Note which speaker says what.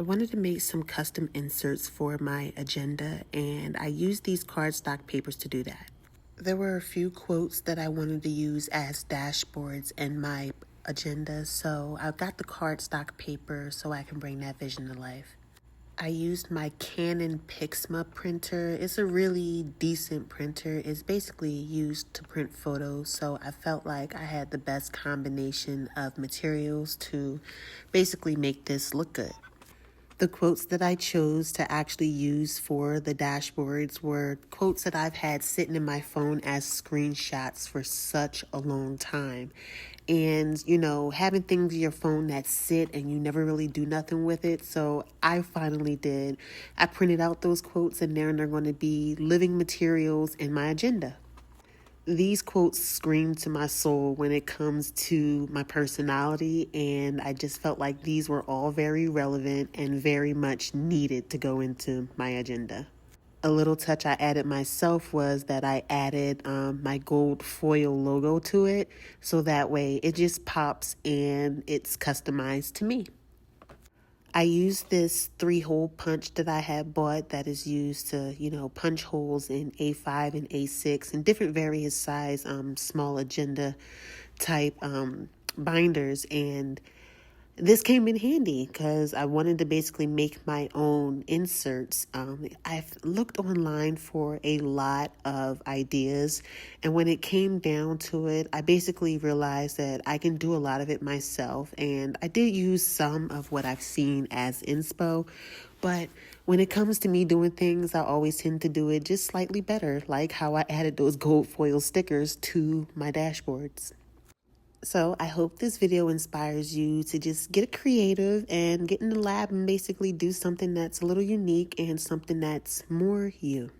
Speaker 1: I wanted to make some custom inserts for my agenda, and I used these cardstock papers to do that. There were a few quotes that I wanted to use as dashboards in my agenda, so I got the cardstock paper so I can bring that vision to life. I used my Canon Pixma printer. It's a really decent printer. It's basically used to print photos, so I felt like I had the best combination of materials to basically make this look good. The quotes that I chose to actually use for the dashboards were quotes that I've had sitting in my phone as screenshots for such a long time. And, having things in your phone that sit and you never really do nothing with it. So I finally did. I printed out those quotes and they're going to be living materials in my agenda. These quotes scream to my soul when it comes to my personality, and I just felt like these were all very relevant and very much needed to go into my agenda. A little touch I added myself was that I added my gold foil logo to it, so that way it just pops and it's customized to me. I used this 3-hole punch that I had bought that is used to, punch holes in A5 and A6 and different various size small agenda type binders. And this came in handy because I wanted to basically make my own inserts. I've looked online for a lot of ideas, and when it came down to it, I basically realized that I can do a lot of it myself, and I did use some of what I've seen as inspo, but when it comes to me doing things, I always tend to do it just slightly better, like how I added those gold foil stickers to my dashboards. So I hope this video inspires you to just get creative and get in the lab and basically do something that's a little unique and something that's more you.